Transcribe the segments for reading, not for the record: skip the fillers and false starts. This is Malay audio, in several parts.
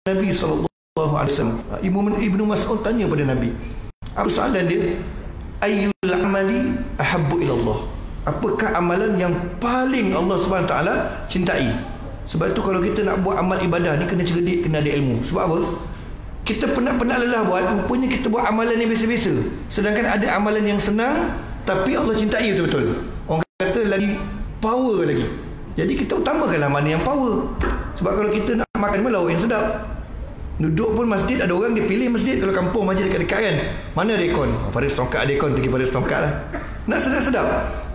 Nabi SAW. Ibnu Mas'ud tanya pada Nabi, apa soalan dia? Ayyul amali ahabbu ilallah, apakah amalan yang paling Allah SWT cintai? Sebab tu kalau kita nak buat amal ibadah ni kena cerdik, kena ada ilmu. Sebab apa? Kita penat-penat lelah buat, rupanya kita buat amalan yang biasa-biasa. Sedangkan ada amalan yang senang tapi Allah cintai betul-betul. Orang kata lagi power lagi. Jadi kita utamakanlah mana yang power. Sebab kalau kita nak makan lauk yang sedap, duduk pun masjid, ada orang dia pilih masjid. Kalau kampung masjid dekat-dekat kan, mana ada aircon? Pada setongkat ada aircon, pergi pada setongkat lah. Nak sedap-sedap.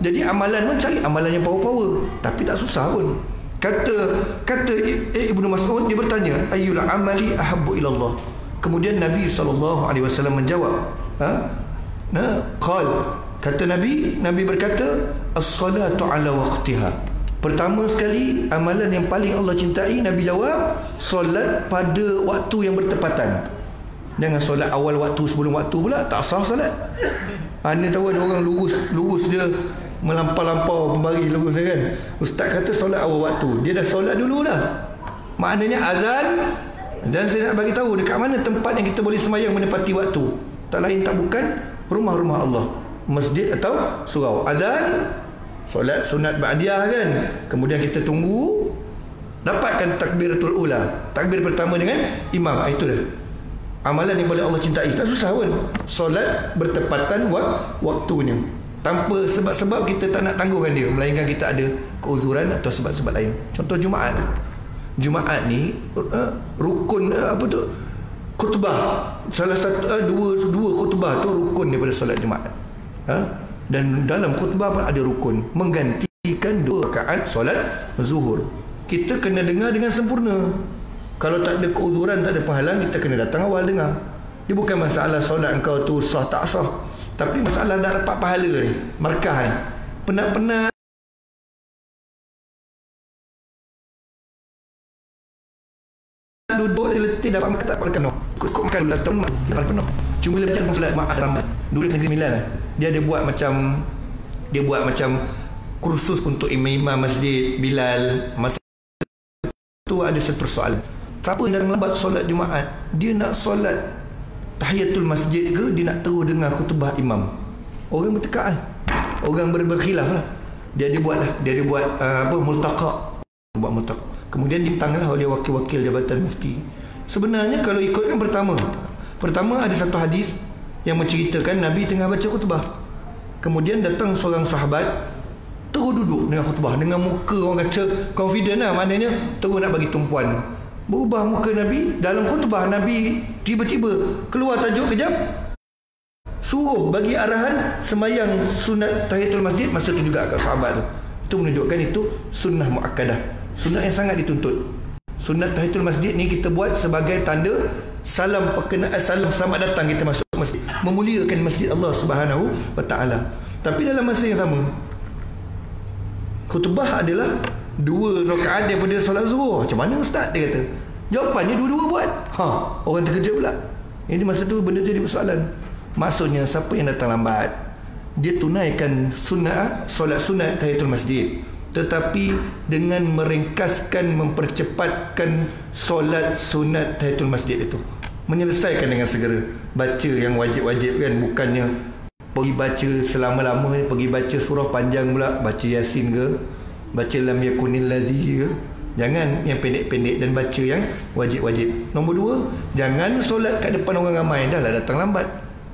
Jadi amalan pun cari amalan yang power-power, tapi tak susah pun. Kata Ibnu Mas'ud, dia bertanya, ayyul amali ahabbu ilallah. Kemudian Nabi SAW menjawab, kata Nabi berkata, as-salatu ala waqtiha. Pertama sekali, amalan yang paling Allah cintai, Nabi jawab, solat pada waktu yang bertepatan. Jangan solat awal waktu, sebelum waktu pula, tak sah solat. Anda tahu ada orang lurus dia melampau-lampau pembari lurus dia kan. Ustaz kata solat awal waktu, dia dah solat dulu dah. Maknanya azan. Dan saya nak bagi tahu dekat mana tempat yang kita boleh sembahyang menepati waktu. Tak lain tak bukan rumah-rumah Allah, masjid atau surau. Azan, solat sunat ba'diyah kan. Kemudian kita tunggu, dapatkan takbiratul ula, takbir pertama dengan imam. Itu dah amalan yang paling Allah cintai. Tak susah pun. Solat bertepatan waktunya, tanpa sebab-sebab kita tak nak tangguhkan dia, melainkan kita ada keuzuran atau sebab-sebab lain. Contoh Jumaat ni rukun khutbah. Salah satu dua khutbah tu rukun daripada solat Jumaat. Dan dalam khutbah pun ada rukun, menggantikan 2 rakaat solat zuhur. Kita kena dengar dengan sempurna. Kalau tak ada keuzuran, tak ada penghalang, kita kena datang awal dengar. Dia bukan masalah solat engkau tu sah tak sah, tapi masalah nak dapat pahala ni, markah ni. Penat-penat duduk letih dapat makan tak penuh. Kok makan dulu datang makan penuh. Cuma bila macam solat Jumaat ramai. Dulu Negeri Sembilan dia ada buat macam kursus untuk imam-imam masjid Bilal. Masa tu ada satu persoalan. Siapa yang datang lambat solat Jumaat, dia nak solat tahiyatul masjid ke dia nak terus dengar khutbah imam? Orang bertekak kan. Orang berkhilaf lah. Dia ada buat multaqa. Buat multaqa. Kemudian ditanglah oleh wakil-wakil Jabatan Mufti. Sebenarnya kalau ikutkan pertama ada satu hadis yang menceritakan Nabi tengah baca khutbah. Kemudian datang seorang sahabat terus duduk dengan khutbah dengan muka orang kata confident lah, maknanya terus nak bagi tumpuan. Berubah muka Nabi dalam khutbah. Nabi tiba-tiba keluar tajuk kejap, suruh bagi arahan sembahyang sunat tahiyatul masjid masa tu juga kat sahabat tu. Itu menunjukkan itu sunnah muakkadah, sunnah yang sangat dituntut. Sunat tahiyatul masjid ni kita buat sebagai tanda salam perkenaan, salam selamat datang kita masuk masjid, memuliakan masjid Allah Subhanahu wa taala. Tapi dalam masa yang sama, khutbah adalah 2 rakaat daripada solat zuhur. Macam mana ustaz? Dia kata. Jawapannya dua-dua buat. Orang terkejut pula. Ini masa tu benda jadi persoalan. Maksudnya siapa yang datang lambat, dia tunaikan solat sunat tahiyatul masjid, tetapi dengan meringkaskan, mempercepatkan solat sunat tahiyatul masjid itu, menyelesaikan dengan segera. Baca yang wajib-wajib kan, bukannya pergi baca selama-lamanya, pergi baca surah panjang pula, baca Yasin ke, baca lam yakunil ladzi ke. Jangan yang pendek-pendek dan baca yang wajib-wajib. Nombor 2, jangan solat kat depan orang ramai. Dah lah datang lambat,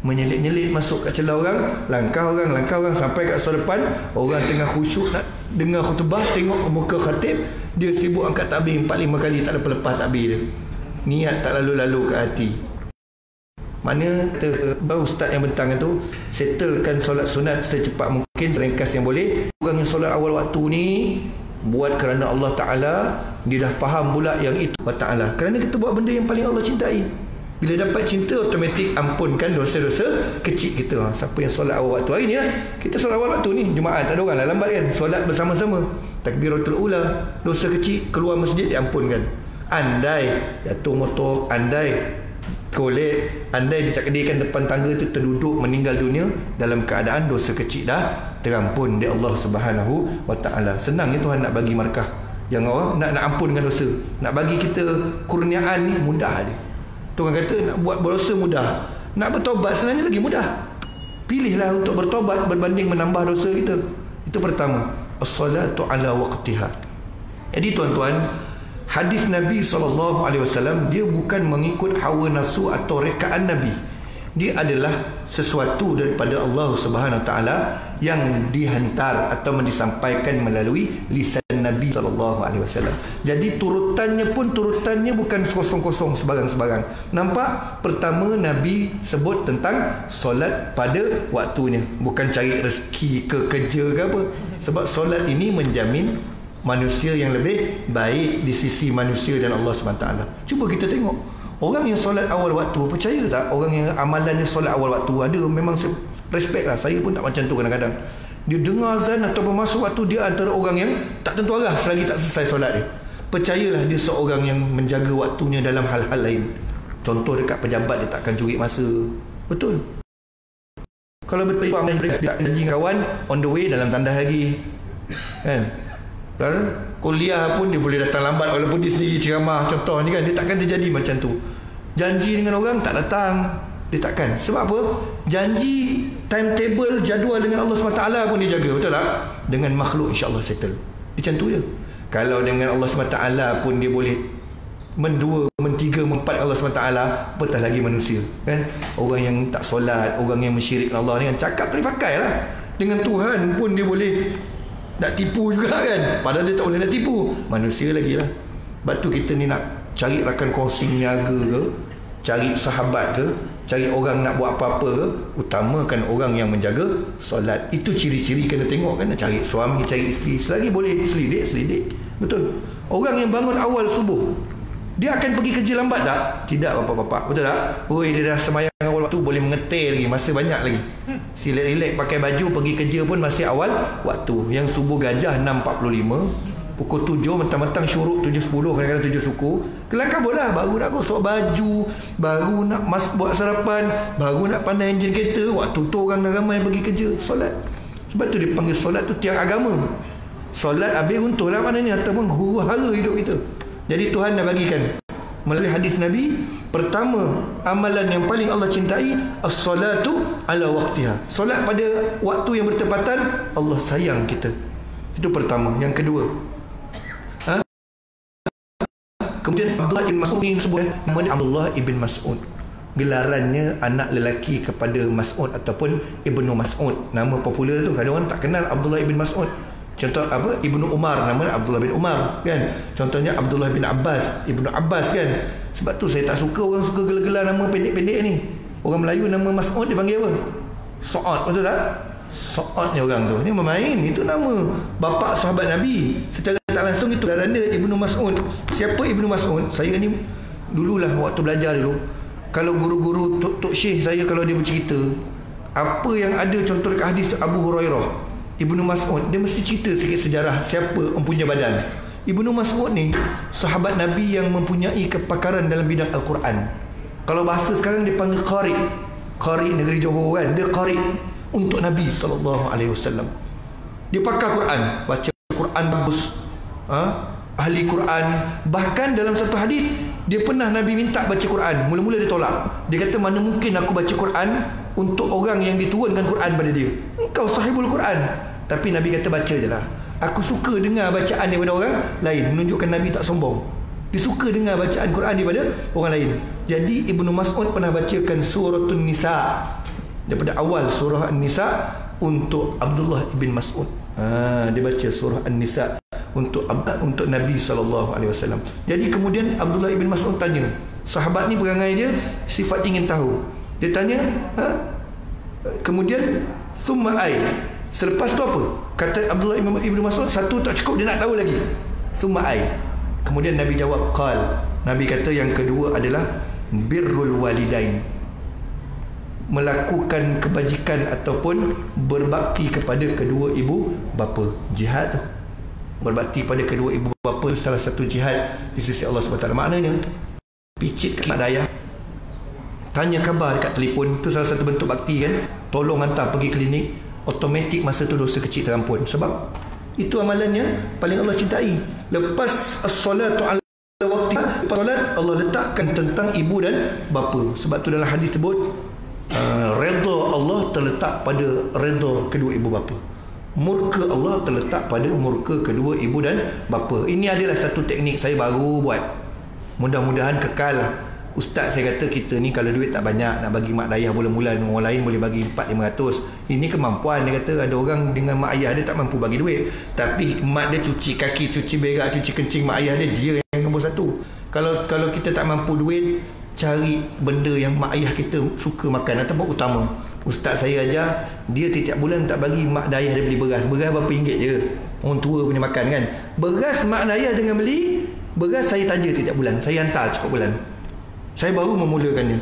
menyelit-nyelit masuk kat celah orang, langkah orang sampai kat soal depan, orang tengah khusyuk nak dengar khutbah, tengok muka khatib, dia sibuk angkat takbir 4-5 kali, tak lepas-lepas takbir dia. Niat tak lalu-lalu ke hati. Mana ustaz yang bentang itu settlekan solat sunat secepat mungkin, seringkas yang boleh. Orang yang solat awal waktu ni buat kerana Allah Ta'ala, dia dah faham pula yang itu Allah Ta'ala. Kerana kita buat benda yang paling Allah cintai. Bila dapat cinta, automatik ampunkan dosa-dosa kecil kita. Siapa yang solat awal waktu hari ni lah, kita solat awal waktu ni Jumaat, tak ada orang lah lambat kan, solat bersama-sama, takbiratul ula, dosa kecil keluar masjid diampunkan. Andai jatuh motor, andai golek, andai ditakdirkan depan tangga tu terduduk meninggal dunia, dalam keadaan dosa kecil dah terampun di Allah Subhanahu wa taala. Senang ya Tuhan nak bagi markah. Yang orang nak ampunkan dosa, nak bagi kita kurniaan ni mudah je. Tuhan kata nak buat berdosa mudah, nak bertobat sebenarnya lagi mudah. Pilihlah untuk bertobat berbanding menambah dosa kita. Itu pertama, as-salatu ala waqtiha. Jadi tuan-tuan, hadis Nabi SAW dia bukan mengikut hawa nafsu atau rekaan Nabi. Dia adalah sesuatu daripada Allah Subhanahu Taala yang dihantar atau disampaikan melalui lisan Nabi SAW. Jadi turutannya bukan kosong-kosong sebarang-sebarang. Nampak? Pertama Nabi sebut tentang solat pada waktunya, bukan cari rezeki ke kerja ke apa. Sebab solat ini menjamin manusia yang lebih baik di sisi manusia dan Allah SWT. Cuba kita tengok orang yang solat awal waktu, percaya tak orang yang amalannya solat awal waktu? Ada, memang respect lah. Saya pun tak macam tu kadang-kadang. Dia dengar azan ataupun masuk waktu, dia antara orang yang tak tentu arah selagi tak selesai solat dia. Percayalah dia seorang yang menjaga waktunya dalam hal-hal lain. Contoh dekat pejabat, dia takkan curi masa. Betul. Kalau betul dia janji kawan on the way dalam tandas lagi, kan? Kuliah pun dia boleh datang lambat walaupun dia sendiri ceramah contohnya, kan? Dia takkan terjadi macam tu. Janji dengan orang tak datang, dia takkan. Sebab apa? Janji timetable jadual dengan Allah SWT pun dia jaga, betul tak? Dengan makhluk insya-Allah settle. Dia macam tu je. Kalau dengan Allah SWT pun dia boleh mendua, mentiga, mempat Allah SWT, apatah lagi manusia, kan? Orang yang tak solat, orang yang mensyirik Allah ni, kan, cakap tak dipakai lah. Dengan Tuhan pun dia boleh nak tipu juga, kan? Padahal dia tak boleh nak tipu manusia lagi lah. Sebab tu kita ni nak cari rakan kongsi niaga ke, cari sahabat ke, cari orang nak buat apa-apa ke, utamakan orang yang menjaga solat. Itu ciri-ciri kena tengok, kan? Nak cari suami, cari isteri, selagi boleh selidik. Betul. Orang yang bangun awal subuh, dia akan pergi kerja lambat tak? Tidak, bapak-bapak. Betul tak? Oi, dia dah semayang awal waktu, boleh mengetil lagi, masa banyak lagi. Silek-silek pakai baju pergi kerja pun masih awal waktu. Yang subuh gajah 6.45, pukul 7 mentang-mentang syuruk 7.10, kadang-kadang 7 suku. Kelang kabut lah, baru nak gosok baju, baru nak buat sarapan, baru nak pandai enjin kereta. Waktu tu orang dah ramai pergi kerja, solat. Sebab tu dia panggil solat tu tiang agama. Solat habis runtuhlah maknanya, ataupun huru-hara hidup kita. Jadi Tuhan dah bagikan melalui hadis Nabi, pertama amalan yang paling Allah cintai as-salatu ala waqtiha. Solat pada waktu yang bertepatan, Allah sayang kita. Itu pertama. Yang kedua, kemudian Abdullah ibn Mas'ud ni sebut nama Abdullah ibn Mas'ud. Gelarannya anak lelaki kepada Mas'ud ataupun Ibnu Mas'ud. Nama popular tu, kadang orang tak kenal Abdullah ibn Mas'ud. Contoh apa? Ibnu Umar, nama Abdullah bin Umar, kan? Contohnya Abdullah bin Abbas, Ibnu Abbas, kan? Sebab tu saya tak suka orang suka gelar-gelar nama pendek-pendek ni. Orang Melayu nama Mas'ud dia panggil apa? Sa'ad, betul tak? Sa'ad ni orang tu. Ni bermain, itu nama bapa sahabat Nabi. Secara tak langsung itu gelaran dia Ibnu Mas'ud. Siapa Ibnu Mas'ud? Saya ni dululah waktu belajar dulu, kalau guru-guru Tok Syekh saya kalau dia bercerita apa yang ada contoh dekat hadis Abu Hurairah, Ibnu Mas'ud, dia mesti cerita sikit sejarah siapa empunya badan. Ibnu Mas'ud ni sahabat Nabi yang mempunyai kepakaran dalam bidang Al-Quran. Kalau bahasa sekarang dia panggil qari. Qari negeri Johor, kan? Dia qari untuk Nabi SAW. Dia pakar Quran, baca Quran bagus, ahli Quran. Bahkan dalam satu hadis dia pernah Nabi minta baca Quran, mula-mula dia tolak. Dia kata, mana mungkin aku baca Quran untuk orang yang diturunkan Quran pada dia. Engkau sahibul Quran. Tapi Nabi kata, baca je lah. Aku suka dengar bacaan daripada orang lain. Menunjukkan Nabi tak sombong. Dia suka dengar bacaan Quran daripada orang lain. Jadi Ibnu Mas'ud pernah bacakan suratul Nisa, daripada awal surah An-Nisa untuk Abdullah ibn Mas'ud. Dia baca surah An-Nisa untuk Nabi SAW. Jadi kemudian Abdullah ibn Mas'ud tanya, sahabat ni perangai dia sifat ingin tahu. Dia tanya, kemudian thumma ay, selepas tu apa? Kata Abdullah ibn Mas'ud, satu tak cukup, dia nak tahu lagi. Thumma ay. Kemudian Nabi jawab, qal. Nabi kata yang kedua adalah birrul walidain, melakukan kebajikan ataupun berbakti kepada kedua ibu bapa. Jihad tu, berbakti pada kedua ibu bapa, salah satu jihad di sisi Allah SWT. Maknanya picit mak dayah, tanya khabar dekat telefon, tu salah satu bentuk bakti, kan? Tolong hantar pergi klinik, automatik masa tu dosa kecil terampun. Sebab Itu amalan yang paling Allah cintai. Lepas as-salatu ala waktu, solat Allah letakkan tentang ibu dan bapa. Sebab tu dalam hadis sebut redha Allah terletak pada redha kedua ibu bapa. Murka Allah terletak pada murka kedua ibu dan bapa. Ini adalah satu teknik saya baru buat. Mudah-mudahan kekal lah. Ustaz saya kata kita ni kalau duit tak banyak nak bagi mak dayah bulan-bulan, orang lain boleh bagi 400-500. Ini kemampuan. Dia kata ada orang dengan mak ayah dia tak mampu bagi duit, tapi mak dia cuci kaki, cuci berak, cuci kencing mak ayah dia yang nombor satu. Kalau kita tak mampu duit, cari benda yang mak ayah kita suka makan atau utama. Ustaz saya ajar, dia setiap bulan tak bagi mak dayah dia beli beras berapa ringgit je. Orang tua punya makan kan. Beras mak dayah dengan beli beras, saya taja setiap bulan, saya hantar cukup bulan. Saya baru memulakannya.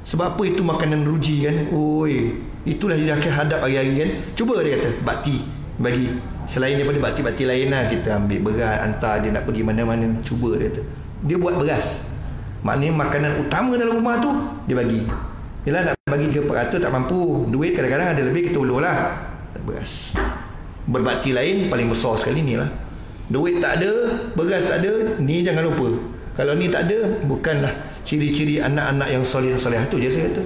Sebab apa? Itu makanan ruji kan. Oi, itulah dia akan hadap hari-hari kan. Cuba dia kata, bakti bagi. Selain daripada bakti-bakti lain lah, kita ambil beras, hantar dia nak pergi mana-mana. Cuba dia kata. Dia buat beras. Maknanya makanan utama dalam rumah tu dia bagi. Yelah, nak bagi 3-400 tak mampu. Duit kadang-kadang ada lebih, kita ulur lah. Beras. Berbakti lain paling besar sekali ni lah. Duit tak ada, beras tak ada, ni jangan lupa. Kalau ni tak ada, bukanlah ciri-ciri anak-anak yang soleh dan solehah tu je saya kata.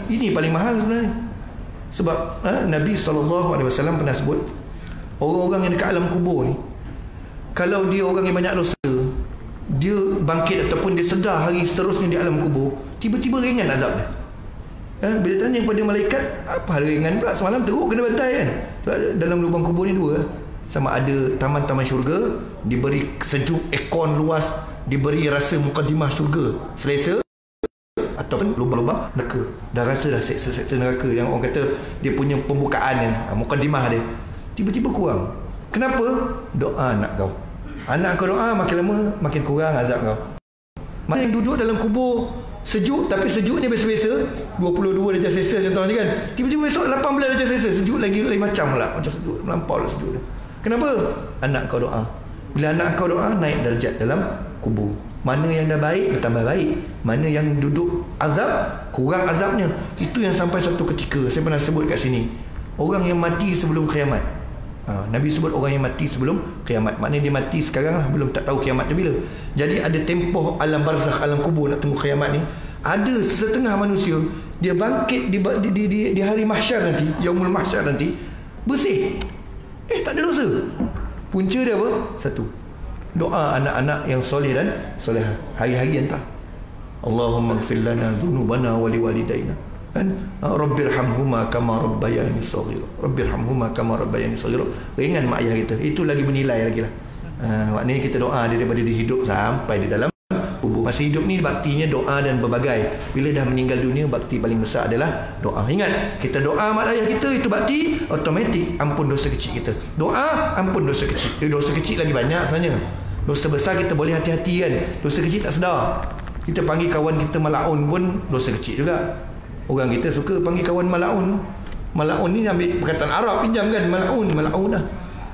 Ini paling mahal sebenarnya. Sebab Nabi SAW pernah sebut, orang-orang yang dekat alam kubur ni, kalau dia orang yang banyak dosa, dia bangkit ataupun dia sedar hari seterusnya di alam kubur, tiba-tiba ringan azab dia. Bila tanya kepada malaikat, apa hal ringan pula? Semalam teruk kena bantai kan. Sebab dalam lubang kubur ni dua, sama ada taman-taman syurga, diberi sejuk aircon luas, diberi rasa mukadimah syurga selesa, ataupun lubang-lubang neraka. Dah rasa dah sektor neraka yang orang kata dia punya pembukaan kan, mukadimah dia tiba-tiba kurang. Kenapa? Doa anak kau. Anak kau doa, makin lama makin kurang azab kau. Mana yang duduk dalam kubur sejuk, tapi sejuknya biasa-biasa 22 darjah Celsius contohnya kan, tiba-tiba besok 18 darjah Celsius, sejuk lagi lain macam pula, macam sejuk melampau lah sejuk dia. Kenapa? Anak kau doa. Bila anak kau doa, naik darjat dalam kubur. Mana yang dah baik bertambah baik, mana yang duduk azab kurang azabnya. Itu yang sampai satu ketika saya pernah sebut kat sini, orang yang mati sebelum kiamat. Nabi sebut orang yang mati sebelum kiamat, maknanya dia mati sekarang lah, belum tak tahu kiamat dia bila. Jadi ada tempoh alam barzakh, alam kubur nak tunggu kiamat ni. Ada setengah manusia dia bangkit di hari mahsyar nanti, yaumul mahsyar nanti, bersih, tak ada dosa. Punca dia apa? Satu, doa anak-anak yang soleh dan solehah, hari-hari entah, Allahumma ighfir lana dhunubana wa liwalidayna, kan, rabbirhamhuma kama rabbayani shaghira, rabbirhamhuma kama rabbayani shaghira. Ringan mak ayah kita, itu lagi bernilai lagi lah. Maknanya kita doa dia daripada dia hidup sampai di dalam kubur. Masih hidup ni baktinya doa dan berbagai. Bila dah meninggal dunia, bakti paling besar adalah doa. Ingat, kita doa mak ayah kita, itu bakti automatik ampun dosa kecil kita. Doa ampun dosa kecil. Dosa kecil lagi banyak sebenarnya. Dosa besar kita boleh hati-hati kan, dosa kecil tak sedar. Kita panggil kawan kita malaun pun dosa kecil juga. Orang kita suka panggil kawan malaun. Malaun ni ambil perkataan Arab pinjam kan, malaun lah.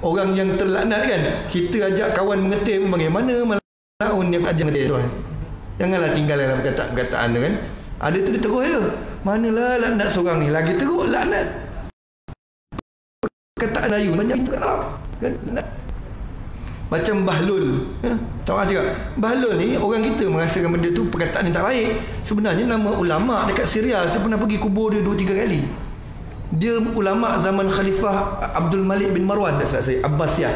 Orang yang terlaknat kan, kita ajak kawan mengetir pun panggil, mana malaun yang ajak mengetir tu. Janganlah tinggal dalam perkataan tu kan. Ada tu dia terus je, manalah laknat seorang ni, lagi teruk laknat. Perkataan Melayu banyak perkataan Arab kan, laknat. Macam bahlul, tahu tak? Bahlul ni orang kita merasakan benda tu perkataan yang tak baik. Sebenarnya nama ulama dekat Syria, saya pernah pergi kubur dia 2-3 kali. Dia ulama zaman Khalifah Abdul Malik bin Marwan, tak salah saya, Abbasiyah,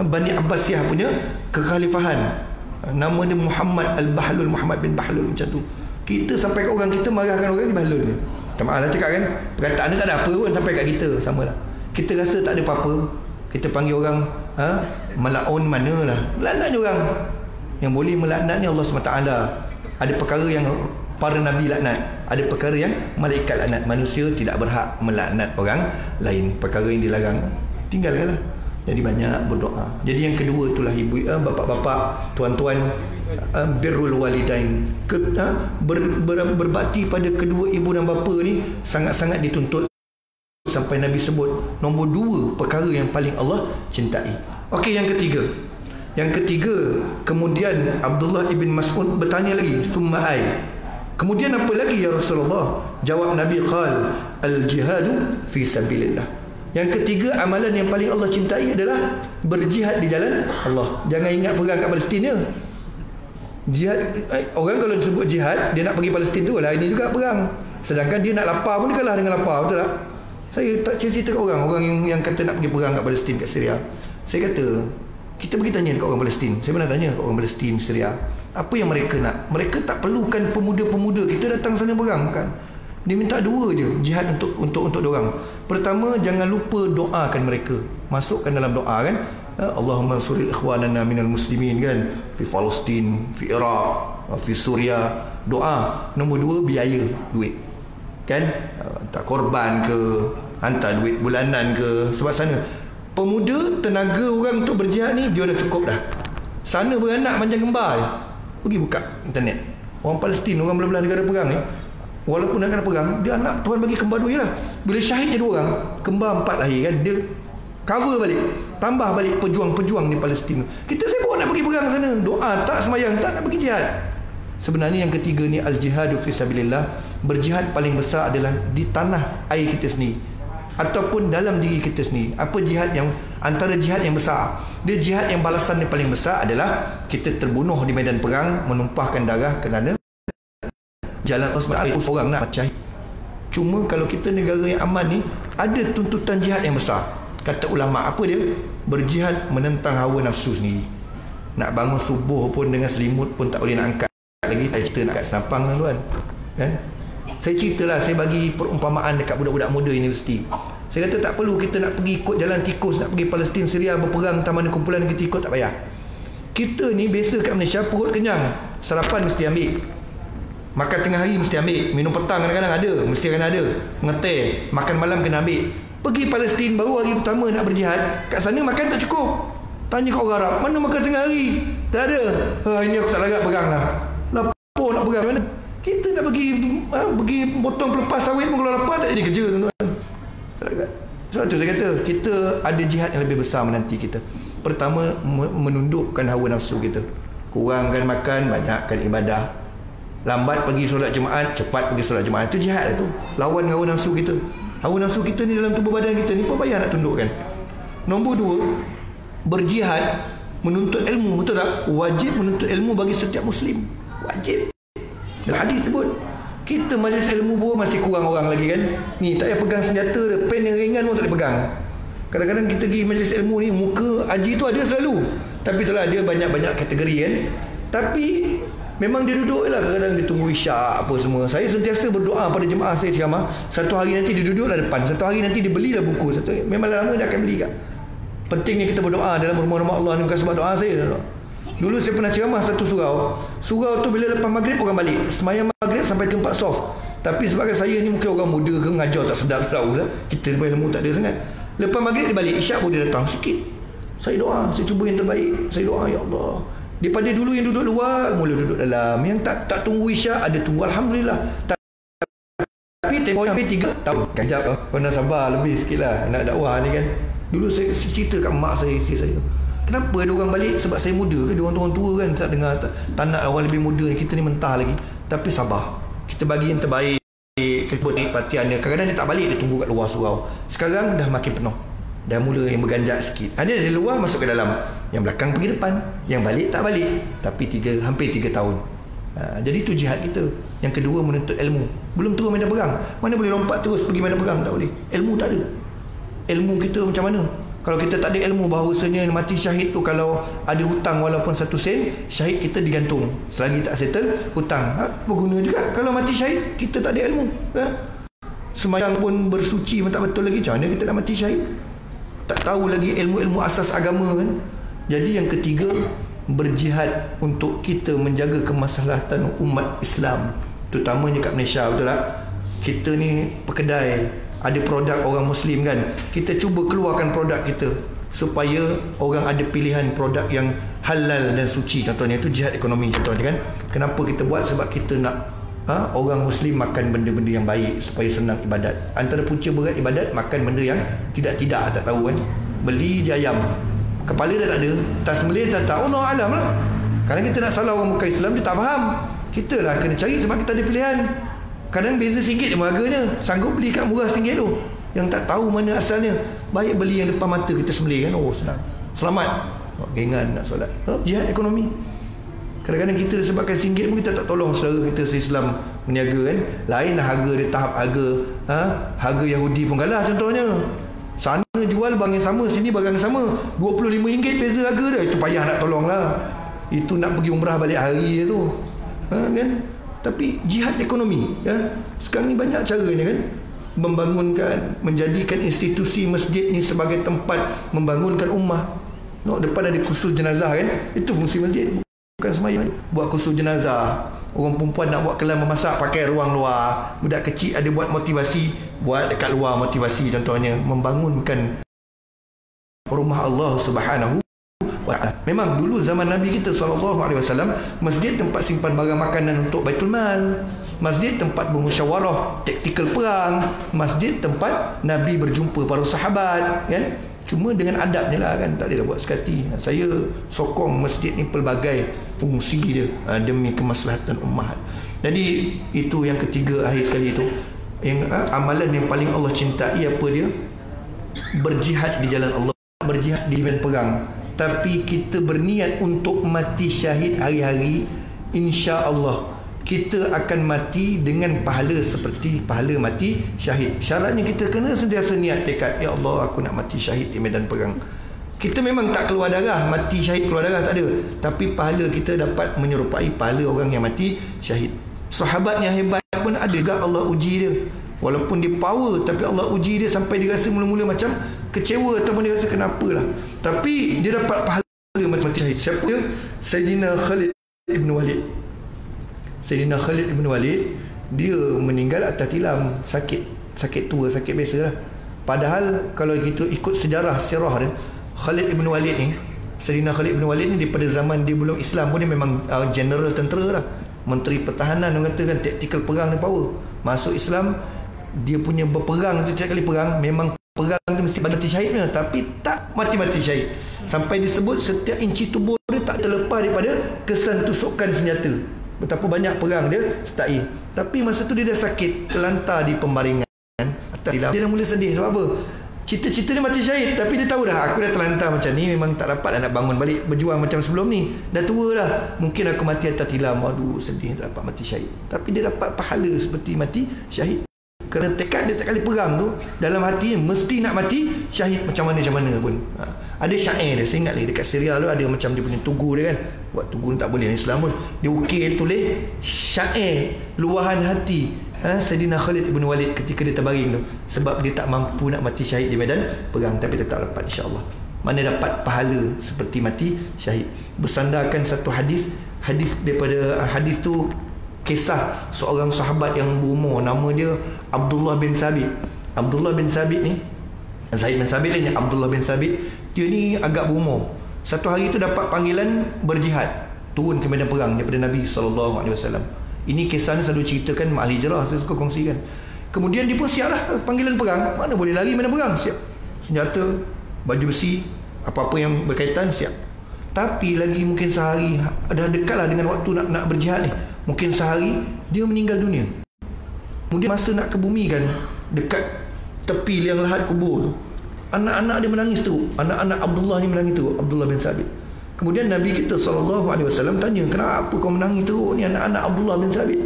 Bani Abbasiyah punya kekhalifahan. Nama dia Muhammad Al-Bahlul, Muhammad bin Bahlul, macam tu. Kita sampai kat orang kita marahkan orang ni bahlul ni. Tak maaf lah cakap kan, perkataan ni tak ada apa pun sampai kat kita, samalah. Kita rasa tak ada apa-apa, kita panggil orang malaun manalah, melaknat je orang. Yang boleh melaknat ni Allah SWT. Ada perkara yang para nabi laknat, ada perkara yang malaikat laknat. Manusia tidak berhak melaknat orang lain, perkara yang dilarang tinggalkanlah. Jadi banyak berdoa. Jadi yang kedua itulah ibu, bapak-bapak, tuan-tuan, birrul walidain, berbakti pada kedua ibu dan bapa ni sangat-sangat dituntut. Sampai Nabi sebut nombor 2 perkara yang paling Allah cintai. Okey, yang ketiga. Yang ketiga, kemudian Abdullah ibn Mas'ud bertanya lagi, "Thumma ay?" Kemudian apa lagi ya Rasulullah? Jawab Nabi, qal al-jihadu fi sabilillah. Yang ketiga, amalan yang paling Allah cintai adalah berjihad di jalan Allah. Jangan ingat perang kat Palestin je. Jihad, orang kalau disebut jihad, dia nak pergi Palestin tu lah, ini juga perang. Sedangkan dia nak lapar pun dia kalah dengan lapar, betul tak? Saya tak cerita kat orang yang kata nak pergi perang kat Palestin, kat Syria. Saya kata, kita pergi tanya kat orang Palestin. Saya pernah tanya kat orang Palestin, Syria, apa yang mereka nak? Mereka tak perlukan pemuda-pemuda kita datang sana perang, bukan? Dia minta dua je jihad untuk diorang. Pertama, jangan lupa doakan mereka. Masukkan dalam doa kan, Allahumma ansuril ikhwanana minal muslimin kan, fi Palestin, fi Iraq, fi Suria. Doa. Nombor dua, biaya, duit kan, hantar korban ke, hantar duit bulanan ke. Sebab sana pemuda, tenaga orang untuk berjihad ni dia dah cukup dah. Sana beranak panjang kembar. Pergi buka internet, orang Palestin, orang belah-belah negara perang ni, walaupun nak kena perang, dia anak Tuhan bagi kembar dua je lah. Bila syahid dia 2 orang, kembar 4 lahir kan, dia cover balik, tambah balik pejuang-pejuang di Palestin. Kita sibuk nak pergi perang sana, doa tak, semayang tak, nak pergi jihad. Sebenarnya yang ketiga ni, al-jihadu fi sabilillah. Berjihad paling besar adalah di tanah air kita sendiri, ataupun dalam diri kita sendiri. Apa jihad yang, antara jihad yang besar, dia jihad yang balasan yang paling besar adalah kita terbunuh di medan perang, menumpahkan darah kerana jalan orang nak syahid. Cuma kalau kita negara yang aman ni, ada tuntutan jihad yang besar. Kata ulama, apa dia? Berjihad menentang hawa nafsu sendiri. Nak bangun subuh pun dengan selimut pun tak boleh nak angkat lagi. Saya cerita nak kat Senampang tuan kan? Saya ceritalah, saya bagi perumpamaan dekat budak-budak muda universiti. Saya kata tak perlu kita nak pergi ikut jalan tikus, nak pergi Palestin, Syria berperang, taman kumpulan kita ikut, tak payah. Kita ni biasa kat Malaysia, perut kenyang, sarapan mesti ambil, makan tengah hari mesti ambil, minum petang kadang-kadang ada, mesti akan ada, mengetih, makan malam kena ambil. Pergi Palestin baru hari pertama nak berjihad, kat sana makan tak cukup. Tanya kat orang Arab, mana makan tengah hari? Tak ada. Ini aku tak larat perang lah. Lapor nak perang mana? Kita nak pergi potong pelepas sawit pun kalau lapar tak jadi kerja, tuan-tuan. Sebab tu saya kata, kita ada jihad yang lebih besar menanti kita. Pertama, menundukkan hawa nafsu kita. Kurangkan makan, banyakkan ibadah. Lambat pergi solat Jumaat, cepat pergi solat Jumaat. Itu jihad lah tu. Lawan hawa nafsu kita. Hawa nafsu kita ni dalam tubuh badan kita ni pun payah nak tundukkan. Nombor 2, berjihad menuntut ilmu, betul tak? Wajib menuntut ilmu bagi setiap Muslim. Wajib. Dalam hadis sebut, kita majlis ilmu pun masih kurang orang lagi kan. Ni tak payah pegang senjata, pen yang ringan pun tak boleh pegang. Kadang-kadang kita pergi majlis ilmu ni, muka haji tu ada selalu, tapi itulah dia banyak-banyak kategori kan. Tapi memang dia duduk lah, kadang-kadang dia tunggu isyak apa semua. Saya sentiasa berdoa pada jemaah saya ceramah, satu hari nanti dia duduklah depan, satu hari nanti dia belilah buku, satu hari, memang lama dia akan beli kat. Pentingnya kita berdoa dalam rumah-rumah Allah ni, bukan sebab doa saya. Dulu saya pernah ceramah satu surau. Surau tu bila lepas maghrib orang balik, semayang maghrib sampai ke 4 soft. Tapi sebabkan saya ni mungkin orang muda ke, ngajar tak sedap, tahu lah, kita punya ilmu tak ada sangat. Lepas maghrib dia balik, isyak pun dia datang sikit. Saya doa, saya cuba yang terbaik. Saya doa, ya Allah, daripada dulu yang duduk luar, mula duduk dalam. Yang tak tunggu isyak, ada tunggu, alhamdulillah. Tapi tempoh hampir 3 tahun. Kajap lah, pernah sabar lebih sikit lah nak dakwah ni kan. Dulu saya cerita kat mak saya, isteri saya, kenapa ada orang balik? Sebab saya muda ke? Dia orang tua kan, tak dengar, tak nak orang lebih muda ni. Kita ni mentah lagi. Tapi sabar, kita bagi yang terbaik, kebutuhan perhatian dia. Kadang-kadang dia tak balik, dia tunggu kat luar surau. Sekarang dah makin penuh, dah mula yang berganjak sikit. Ada dari luar masuk ke dalam, yang belakang pergi depan, yang balik tak balik. Tapi hampir 3 tahun. Jadi itu jihad kita. Yang kedua, menuntut ilmu. Belum turun medan perang, mana boleh lompat terus pergi medan perang, tak boleh. Ilmu tak ada. Ilmu kita macam mana? Kalau kita tak ada ilmu bahawasanya mati syahid tu, kalau ada hutang walaupun 1 sen, syahid kita digantung. Selagi tak settle hutang, berguna juga. Kalau mati syahid, kita tak ada ilmu. Semayang pun bersuci pun tak betul lagi, macam mana kita nak mati syahid? Tak tahu lagi ilmu-ilmu asas agama kan. Jadi yang ketiga, berjihad untuk kita menjaga kemaslahatan umat Islam, terutamanya kat Malaysia, betul tak? Kita ni pekedai, ada produk orang Muslim kan, kita cuba keluarkan produk kita supaya orang ada pilihan produk yang halal dan suci. Contohnya itu jihad ekonomi contohnya kan. Kenapa kita buat? Sebab kita nak orang Muslim makan benda-benda yang baik supaya senang ibadat. Antara punca berat ibadat, makan benda yang tidak-tidak, tak tahu kan. Beli je ayam, kepala dah tak ada, tak sembelih tak tahu, Allah alam lah. Kadang kita nak salah orang bukan Islam, dia tak faham. Kita lah kena cari sebab kita ada pilihan. Kadang beza RM1 dia harganya, sanggup beli kat murah RM1 tu. yang tak tahu mana asalnya, baik beli yang depan mata kita sembelih kan, oh senang, selamat, ringan nak solat. Jihad ekonomi. Kadang-kadang kita disebabkan RM1 pun kita tak tolong saudara kita se-Islam meniaga kan. Lain harga dia, tahap harga, harga Yahudi pun kalah contohnya. Sana jual barang yang sama, sini barang yang sama, RM25 beza harga dia. Itu payah nak tolong lah. Itu nak pergi umrah balik hari tu, kan. Tapi jihad ekonomi, ya. Sekarang ni banyak caranya kan, membangunkan, menjadikan institusi masjid ni sebagai tempat membangunkan ummah. Depan ada kursus jenazah kan, itu fungsi masjid. Bukan semayang, buat kursus jenazah. Orang perempuan nak buat kelam memasak, pakai ruang luar. Budak kecil ada buat motivasi, buat dekat luar motivasi contohnya. Membangunkan rumah Allah Subhanahu wa ta'ala. Memang dulu zaman Nabi kita SAW, masjid tempat simpan barang makanan untuk Baitul Mal, masjid tempat bermusyawarah taktikal perang, masjid tempat Nabi berjumpa para sahabat kan. Cuma dengan adabnya lah kan, tak boleh buat sekati. Saya sokong masjid ni pelbagai fungsi dia, demi kemaslahatan ummah. Jadi itu yang ketiga akhir sekali itu, yang amalan yang paling Allah cintai apa dia? Berjihad di jalan Allah, berjihad di medan perang. Tapi kita berniat untuk mati syahid hari-hari, insya-Allah kita akan mati dengan pahala seperti pahala mati syahid. Syaratnya kita kena sentiasa niat tekad, ya Allah aku nak mati syahid di medan perang. Kita memang tak keluar darah, mati syahid keluar darah tak ada, tapi pahala kita dapat menyerupai pahala orang yang mati syahid. Sahabat yang hebat pun ada juga Allah uji dia. Walaupun dia power, tapi Allah uji dia sampai dia rasa mula-mula macam kecewa ataupun dia rasa kenapalah, tapi dia dapat pahala mati syahid. Siapa dia? Sayyidina Khalid ibn Walid. Sayyidina Khalid ibn Walid, dia meninggal atas tilam, sakit tua, sakit biasa lah. Padahal kalau kita ikut sejarah sirah dia, Khalid ibn Walid ni, Sayyidina Khalid ibn Walid ni daripada zaman dia belum Islam pun dia memang general tentera lah, menteri pertahanan, orang kata kan, taktikal perang dia power. Masuk Islam, dia punya berperang tu, setiap kali perang memang perang tu mesti mati syahidnya, tapi tak mati-mati syahid. Sampai disebut setiap inci tubuh dia tak terlepas daripada kesan tusukan senjata. Betapa banyak perang dia sertai. Tapi masa tu dia dah sakit, terlantar di pembaringan atas tilam. Dia dah mula sedih. Sebab apa? Cita-cita dia mati syahid, tapi dia tahu dah, aku dah terlantar macam ni, memang tak dapat nak bangun balik berjuang macam sebelum ni. Dah tua dah, mungkin aku mati atas tilam. Aduh sedih, tak dapat mati syahid. Tapi dia dapat pahala seperti mati syahid. Kerana tekad dia tak kali perang tu, dalam hati mesti nak mati syahid macam mana pun. Ada syair dia, saya ingat lagi dekat serial tu ada macam dia punya tugu dia kan. Buat tugu tak boleh Islam pun. Dia ukir tulis syair luahan hati Sayyidina Khalid ibn Walid ketika dia terbaring tu. Sebab dia tak mampu nak mati syahid di medan perang, tapi tetap dapat insya-Allah. Mana dapat pahala seperti mati syahid. Bersandarkan satu hadis daripada hadis tu, kisah seorang sahabat yang berumur, nama dia Abdullah bin Thabit. Abdullah bin Thabit ni, Zaid bin Thabit ni, Abdullah bin Thabit, dia ni agak berumur. Satu hari tu dapat panggilan berjihad, turun ke medan perang daripada Nabi SAW. Ini kisah ni selalu ceritakan Mak Hijrah, saya suka kongsikan. Kemudian dia pun siap lah panggilan perang, mana boleh lari medan perang, siap. Senjata, baju besi, apa-apa yang berkaitan, siap. Tapi lagi mungkin sehari, dah dekat lah dengan waktu nak berjihad ni, mungkin sehari dia meninggal dunia. Kemudian masa nak kebumikan dekat tepi liang lahat kubur tu, anak-anak dia menangis teruk. Anak-anak Abdullah ni menangis teruk, Abdullah bin Thabit. Kemudian Nabi kita SAW tanya, kenapa kau menangis teruk ni anak-anak Abdullah bin Thabit?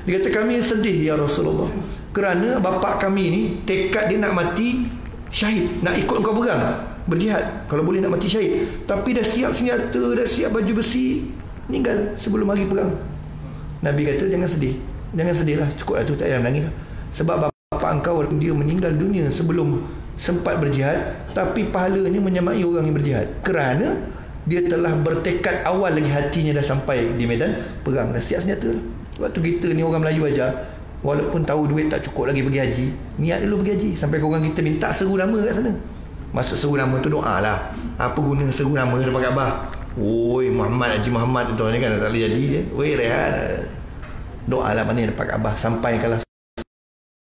Dia kata, kami sedih ya Rasulullah, kerana bapa kami ni tekad dia nak mati syahid, nak ikut kau perang, berjihad, kalau boleh nak mati syahid, tapi dah siap senjata, dah siap baju besi, meninggal sebelum hari perang. Nabi kata, jangan sedih lah, cukup lah tu, tak payah menangis lah. Sebab bapa engkau dia meninggal dunia sebelum sempat berjihad, tapi pahalanya menyamai orang yang berjihad, kerana dia telah bertekad awal lagi, hatinya dah sampai di medan perang, dah siap senjata lah. Sebab tu kita ni orang Melayu aja, walaupun tahu duit tak cukup lagi pergi haji, niat dulu pergi haji. Sampai orang kita minta seru nama kat sana. Masuk seru nama tu doa lah. Apa guna seru nama depan Kaabah? Oi Muhammad, Haji Muhammad tu ni kan tak boleh jadi je. Oi rehat. Doa lah mana depan Kaabah, sampai kalau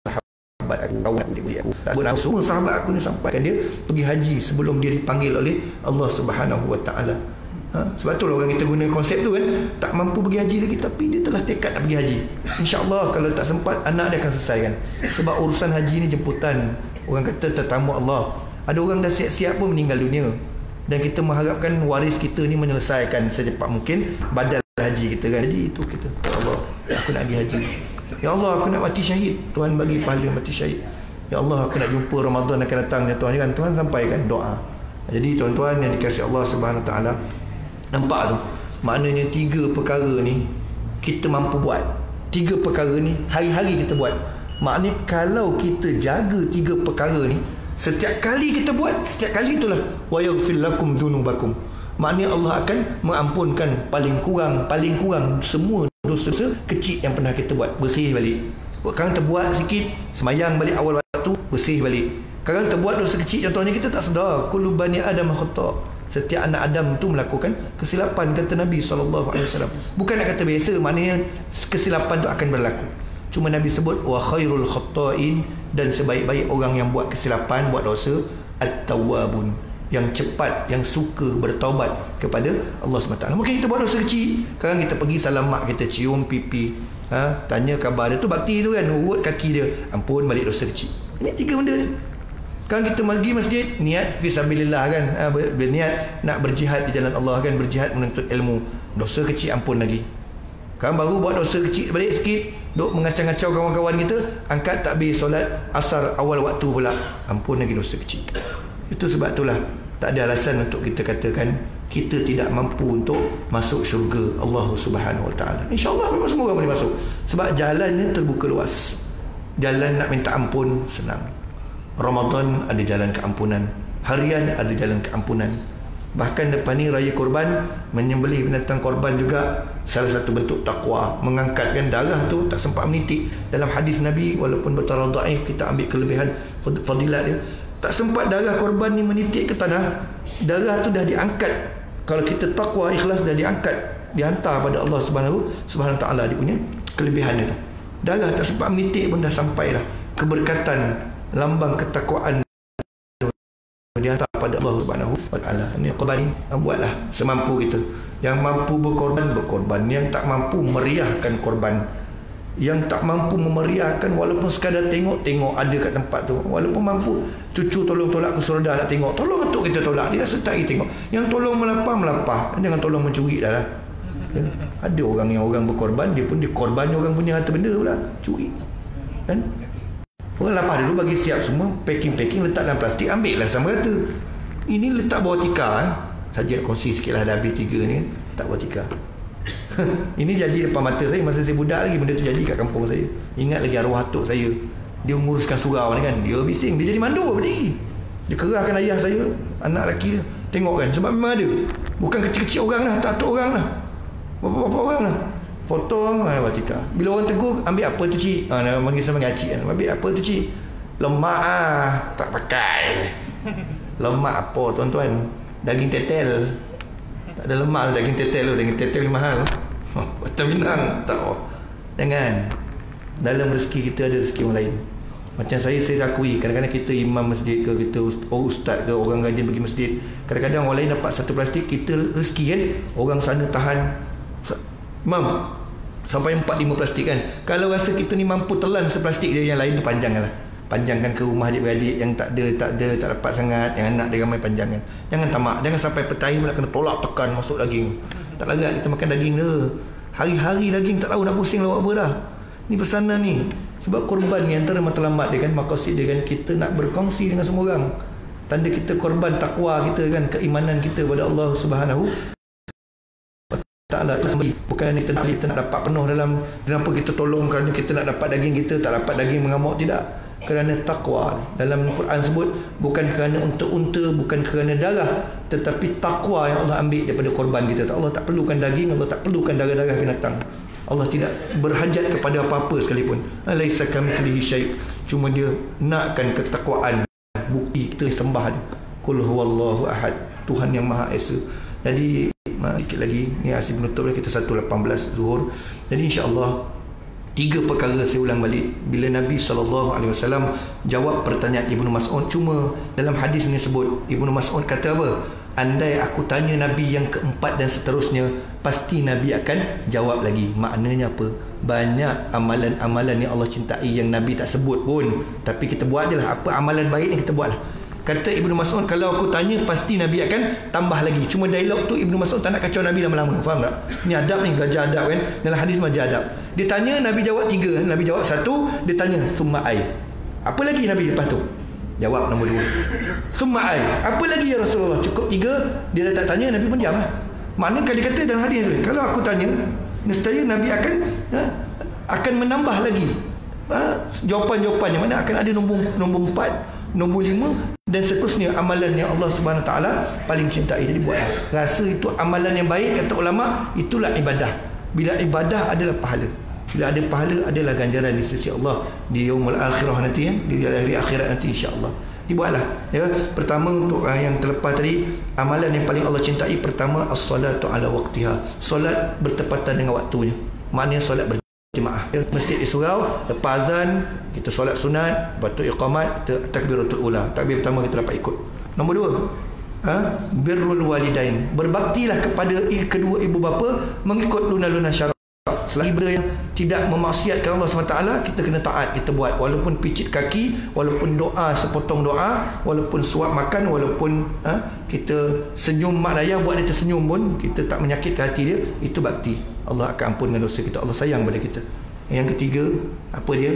sahabat aku, kawan aku, dia aku tak benar, semua sahabat aku ni sampaikan dia pergi haji sebelum dia dipanggil oleh Allah Subhanahu Wa Taala. Sebab tu lah orang kita guna konsep tu kan, tak mampu pergi haji lagi tapi dia telah tekad nak pergi haji. InsyaAllah kalau tak sempat, anak dia akan selesaikan. Sebab urusan haji ni jemputan Orang kata tetamu Allah. Ada orang dah siap-siap pun meninggal dunia, dan kita mengharapkan waris kita ni menyelesaikan secepat mungkin badal haji kita kan. Jadi itu kita, ya Allah, aku nak pergi haji. Ya Allah, aku nak mati syahid. Tuhan bagi pahala mati syahid. Ya Allah, aku nak jumpa Ramadan akan datang. Ya Tuhan, kan Tuhan sampaikan doa. Jadi tuan-tuan yang dikasihi Allah Subhanahu Wa Taala, nampak tu, maknanya 3 perkara ni kita mampu buat. 3 perkara ni hari-hari kita buat. Maknanya kalau kita jaga 3 perkara ni, setiap kali kita buat, setiap kali itulah wa yaghfir lakum dzunubakum. Maknanya Allah akan mengampunkan paling kurang semua dosa kecil yang pernah kita buat. Bersih balik. Sekarang terbuat sikit, semayang balik awal waktu, bersih balik. Sekarang terbuat dosa kecil, contohnya kita tak sedar, kullu bani adam khata'. Setiap anak Adam tu melakukan kesilapan, kata Nabi SAW. Bukan nak kata biasa, maknanya kesilapan tu akan berlaku. Cuma Nabi sebut wa khairul khatta'in, dan sebaik-baik orang yang buat kesilapan, buat dosa, at-tawwabun, yang cepat, yang suka bertaubat kepada Allah SWT. Mungkin kita buat dosa kecil, sekarang kita pergi salam mak kita, cium pipi, tanya khabar dia, tu bakti tu kan, urut kaki dia, ampun balik dosa kecil. Ini 3 benda ni. Sekarang kita pergi masjid, niat fisabilillah kan, berniat nak berjihad di jalan Allah kan, berjihad menuntut ilmu, dosa kecil ampun lagi. Sekarang baru buat dosa kecil balik sikit, duk mengacau-ngacau kawan-kawan kita, angkat takbir solat asar awal waktu pula, ampun lagi dosa kecil. Itu sebab itulah tak ada alasan untuk kita katakan kita tidak mampu untuk masuk syurga Allah Subhanahu Wa Taala. InsyaAllah memang semua orang boleh masuk, sebab jalannya terbuka luas. Jalan nak minta ampun senang. Ramadan ada jalan keampunan, harian ada jalan keampunan. Bahkan depan ni raya korban, menyembelih binatang korban juga salah satu bentuk takwa. Mengangkatkan darah tu tak sempat menitik. Dalam hadis Nabi, walaupun betul dhaif, kita ambil kelebihan fadilat dia, tak sempat darah korban ni menitik ke tanah, darah tu dah diangkat. Kalau kita takwa ikhlas, dah diangkat, dihantar pada Allah Subhanahu Taala. Dia punya kelebihan dia tu, darah tak sempat menitik pun dah sampai dah. Keberkatan, lambang ketakwaan dihantar pada Allah Subhanahu Wa Taala. Ini korban ni buatlah semampu kita. Yang mampu berkorban, yang tak mampu meriahkan korban, yang tak mampu memeriahkan walaupun sekadar tengok ada kat tempat tu, walaupun mampu cucu tolong tolak ke surga nak tengok, tolong untuk kita tolak, dia dah serta kita tengok. Yang tolong melapah, jangan tolong mencuri dah lah. Ya? Ada orang yang orang berkorban, dia pun dikorban orang punya harta benda pula, curi kan. Orang lapar dulu, bagi siap semua, packing, letak dalam plastik, ambil lah sama kata. Ini letak bawah tikar. Saja nak kongsi sikit lah, dah habis 3 ni, letak bawah tikar. Ini jadi depan mata saya masa saya budak lagi, benda tu jadi kat kampung saya. Ingat lagi arwah atuk saya, dia menguruskan surau ni kan, dia bising, dia jadi mandor berdiri. Dia kerahkan ayah saya, anak lelaki dia, tengok kan, sebab memang ada. Bukan kecil-kecil orang lah, tak atuk orang lah, bapa-bapa orang lah. Potong batika. Bila orang tegur, ambil apa tu cik? Manggil sama cik kan. Ambil apa tu cik? Lemak tak pakai. Lemak apa tuan-tuan? Daging tetel. Tak ada lemak, daging tetel tu. Daging tetel mahal. Batam Minang tak. Jangan. Dalam rezeki kita ada rezeki orang lain. Macam saya akui, kadang-kadang kita imam masjid ke, kita ustaz ke, orang rajin pergi masjid, kadang-kadang orang lain dapat satu plastik, kita rezeki kan, orang sana tahan Imam sampai 4-5 plastik kan. Kalau rasa kita ni mampu telan seplastik je, yang lain tu panjangkan lah. Panjangkan ke rumah adik-beradik yang tak dapat sangat, yang anak dia ramai, panjangkan. Jangan tamak, jangan sampai petang nak kena tolak tekan masuk daging. Tak larat kita makan daging dia. Hari-hari daging, tak tahu nak pusing lawak apa dah. Ni pesanan ni. Sebab korban ni antara matlamat dia kan, maqasid dia kan, kita nak berkongsi dengan semua orang. Tanda kita korban takwa kita kan, keimanan kita pada Allah Subhanahu Ta'ala. Bukan kita nak dapat penuh dalam, kenapa kita tolong kerana kita nak dapat daging, kita tak dapat daging mengamuk, tidak. Kerana takwa. Dalam Quran sebut, bukan kerana untuk unta, bukan kerana darah, tetapi takwa yang Allah ambil daripada korban kita. Allah tak perlukan daging, Allah tak perlukan darah-darah binatang. Allah tidak berhajat kepada apa-apa sekalipun. Laisa kamitslihi syai'. Cuma dia nakkan ketakwaan, bukti kita sembah dia. Qul huwallahu ahad, Tuhan yang Maha Esa. Jadi sikit lagi ni asyik penutup kita 1:18 Zuhur. Jadi insya-Allah 3 perkara saya ulang balik. Bila Nabi SAW jawab pertanyaan Ibnu Mas'ud, cuma dalam hadis ni sebut Ibnu Mas'ud kata apa? andai aku tanya Nabi yang keempat dan seterusnya, pasti Nabi akan jawab lagi. Maknanya apa? Banyak amalan-amalan yang Allah cintai yang Nabi tak sebut pun, tapi kita buat je lah. Apa amalan baik ni kita buat lah. Kata Ibnu Mas'ud, kalau aku tanya pasti Nabi akan tambah lagi. Cuma dialog tu Ibnu Mas'ud tak nak kacau Nabi lama-lama. Faham tak? Ni adab ni, belajar adab kan. Dalam hadis belajar adab. Dia tanya, Nabi jawab 3. Nabi jawab 1. Dia tanya summa ai. Apa lagi Nabi lepas tu? Jawab nombor 2. Summa ai. Apa lagi ya Rasulullah? Cukup 3. Dia dah tak tanya, Nabi pun diam lah. Maknanya dia kata dalam hadis tu, kalau aku tanya, nescaya Nabi akan menambah lagi jawapan-jawapannya. Mana akan ada nombor 4, nombor 5 dan seterusnya, amalan yang Allah Subhanahu Wa Taala paling cintai. Jadi buatlah. Rasa itu amalan yang baik, kata ulama, itulah ibadah. Bila ibadah adalah pahala. Bila ada pahala, adalah ganjaran di sisi Allah di yaumul akhirah nanti, di hari akhirat nanti, insya-Allah. Dibuatlah. Ya, pertama untuk yang terlepas tadi, amalan yang paling Allah cintai, pertama as-salatu ala waqtiha. Solat bertepatan dengan waktunya. Maknanya solat berjemaah. Ya, masjid di surau, lepas azan kita solat sunat, lepas tu iqamat, takbiratul ula. Takbir pertama kita dapat ikut. Nombor 2, birrul walidain. Berbaktilah kepada kedua ibu bapa mengikut lunar-lunar syarak. Selagi benda yang tidak memaksiatkan Allah SWT, kita kena taat, kita buat. Walaupun picit kaki, walaupun doa sepotong doa, walaupun suap makan, walaupun kita senyum mak ayah, buat dia tersenyum pun, kita tak menyakitkan hati dia, itu bakti. Allah akan ampunkan dosa kita. Allah sayang pada kita. Yang ketiga, apa dia?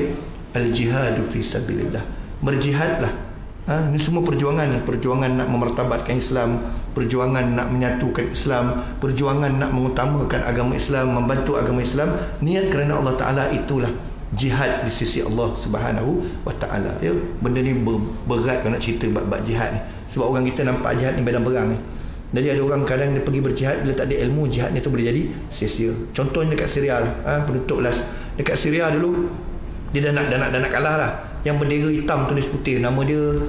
Al-jihadu fi sabilillah. Berjihadlah. Ini semua perjuangan ni. Perjuangan nak memertabatkan Islam, perjuangan nak menyatukan Islam, perjuangan nak mengutamakan agama Islam, membantu agama Islam. Niat kerana Allah Ta'ala, itulah jihad di sisi Allah Subhanahu Wa Ta'ala. Ya? Benda ni berat kalau nak cerita bab jihad ni. Sebab orang kita nampak jihad ni medan perang ni. Jadi ada orang kadang dia pergi berjihad, bila tak ada ilmu, jihad ni tu boleh jadi sia-sia. Contohnya dekat Syria lah, penutup las. Dekat Syria dulu, dia dah nak kalah lah. Yang bendera hitam tulis putih, nama dia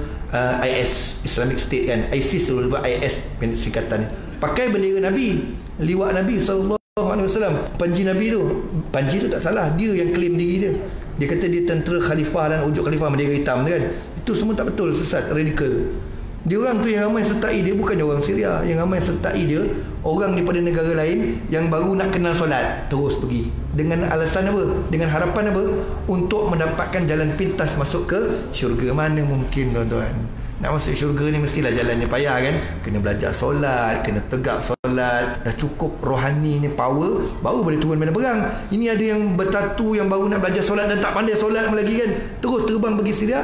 IS, Islamic State kan. ISIS dulu, sebab IS singkatan. Pakai bendera Nabi, liwat Nabi SAW, panji Nabi tu. Panji tu tak salah, dia yang claim diri dia. Dia kata dia tentera khalifah dan wujud khalifah, bendera hitam tu kan. Itu semua tak betul, sesat, radikal. Dia orang tu yang ramai sertai dia, bukannya orang Syria. Yang ramai sertai dia orang daripada negara lain yang baru nak kenal solat, terus pergi. Dengan alasan apa? Dengan harapan apa? Untuk mendapatkan jalan pintas masuk ke syurga. Mana mungkin tuan-tuan. Nak masuk syurga ni mestilah jalannya payah kan. Kena belajar solat, kena tegak solat. Dah cukup rohani ni power, baru boleh turun medan perang. Ini ada yang bertatu, yang baru nak belajar solat dan tak pandai solat lagi kan. Terus terbang pergi Syria.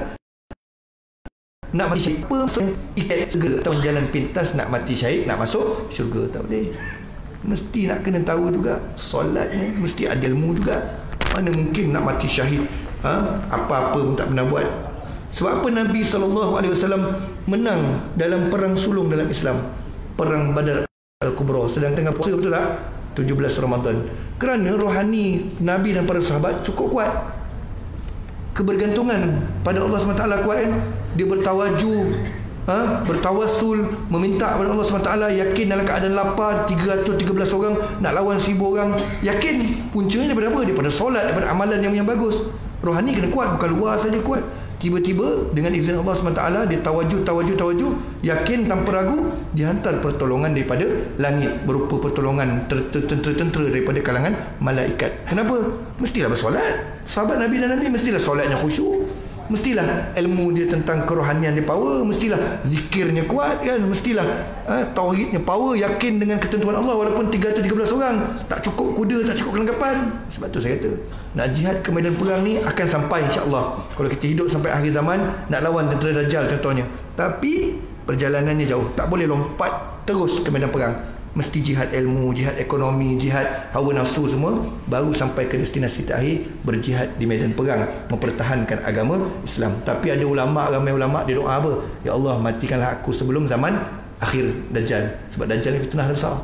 Nak mati syahid apa? Ikat segera tahu jalan pintas nak mati syahid, nak masuk syurga. Tak boleh. Mesti nak kena tahu juga solat ni, mesti ada ilmu juga. Mana mungkin nak mati syahid apa-apa pun tak pernah buat. Sebab apa Nabi SAW menang dalam perang sulung dalam Islam, perang Badar Al-Kubra, sedang tengah puasa, betul tak? 17 Ramadan. Kerana rohani Nabi dan para sahabat cukup kuat. Kebergantungan pada Allah SWT kuat kan. Dia bertawajuh, bertawasul, meminta kepada Allah SWT, yakin dalam keadaan lapar, 313 orang nak lawan 1000 orang, yakin. Puncanya daripada apa? Daripada solat, daripada amalan yang bagus. Rohani kena kuat, bukan luar saja kuat. Tiba-tiba dengan izin Allah SWT, dia tawajuh, yakin tanpa ragu, dihantar pertolongan daripada langit berupa pertolongan tentera daripada kalangan malaikat. Kenapa? Mestilah bersolat. Sahabat Nabi dan Nabi mestilah solatnya khusyuk, mestilah ilmu dia tentang kerohanian dia power, mestilah zikirnya kuat kan, mestilah tauhidnya power, yakin dengan ketentuan Allah walaupun 313 orang, tak cukup kuda, tak cukup kelengkapan. Sebab tu saya kata, nak jihad ke medan perang ni akan sampai insya-Allah. Kalau kita hidup sampai akhir zaman, nak lawan tentera Dajjal contohnya. Tapi perjalanannya jauh, tak boleh lompat terus ke medan perang. Mesti jihad ilmu, jihad ekonomi, jihad hawa nafsu semua, baru sampai ke destinasi terakhir, berjihad di medan perang, mempertahankan agama Islam. Tapi ada ulama, ramai ulama, dia doa apa? Ya Allah, matikanlah aku sebelum zaman akhir Dajjal. Sebab Dajjal ni fitnah besar.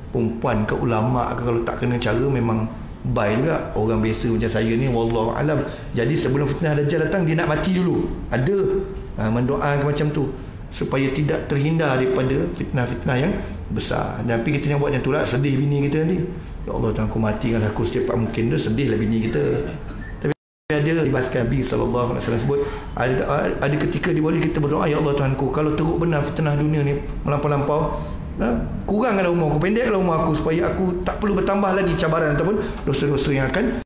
Perempuan ke ulama ke, kalau tak kena cara memang baik juga. Orang biasa macam saya ni, wallahu alam. Jadi sebelum fitnah Dajjal datang, dia nak mati dulu. Ada mendoakan macam tu, supaya tidak terhindar daripada fitnah-fitnah yang besar. Tapi kita yang buat macam tu lah, sedih bini kita nanti. Ya Allah, Tuhan, aku matikanlah aku secepat mungkin. Dia sedihlah bini kita. Tapi ada saja dibahaskan Nabi SAW sebut ada ketika boleh kita berdoa, ya Allah Tuhanku, kalau teruk benar fitnah dunia ni melampau-lampau, kurangkanlah umur aku, pendeklah umur aku, supaya aku tak perlu bertambah lagi cabaran ataupun dosa-dosa yang akan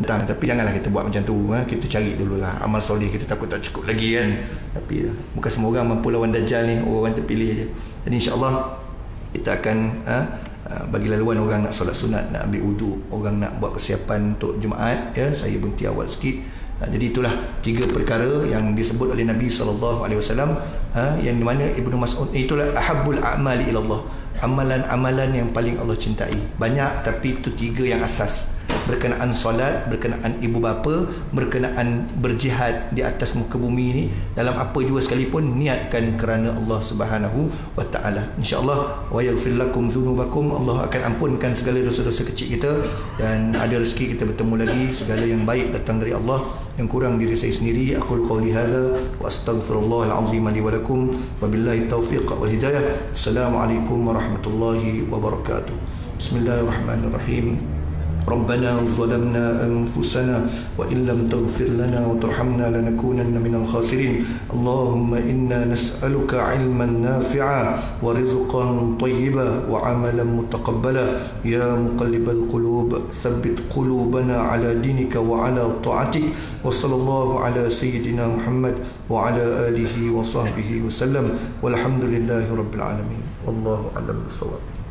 datang. Tapi janganlah kita buat macam tu, kita cari dululah amal soleh, kita takut tak cukup lagi kan. Tapi bukan semua orang mampu lawan Dajjal ni, orang terpilih je. Jadi insyaAllah kita akan bagi laluan orang nak solat sunat, nak ambil wudu, orang nak buat persiapan untuk Jumaat, ya, saya berhenti awal sikit. Jadi itulah 3 perkara yang disebut oleh Nabi SAW, yang mana Ibnu Mas'ud, itulah ahabbul a'mali ilallah, amalan-amalan yang paling Allah cintai. Banyak, tapi itu 3 yang asas, berkenaan solat, berkenaan ibu bapa, berkenaan berjihad di atas muka bumi ini, dalam apa jua sekalipun, niatkan kerana Allah Subhanahu wa taala. Insya-Allah, wa yaghfir lakum dzunubakum, Allah akan ampunkan segala dosa-dosa kecil kita, dan ada rezeki kita bertemu lagi. Segala yang baik datang dari Allah, yang kurang diri saya sendiri. Aqul qawli hadza wa astaghfirullahal azim li wa lakum, wa billahi taufiq wal hidayah. Assalamualaikum warahmatullahi wabarakatuh. Bismillahirrahmanirrahim. ربنا ظلمنا أنفسنا وإن لم تغفر لنا وترحمنا لنكونن من الخاسرين اللهم إنا نسألك علما نافعا ورزقا طيبا وعملا متقبلا يا مقلب القلوب ثبت قلوبنا على دينك وعلى طاعتك وصلى الله على سيدنا محمد وعلى آله وصحبه وسلم والحمد لله رب العالمين والله أعلم بالصواب.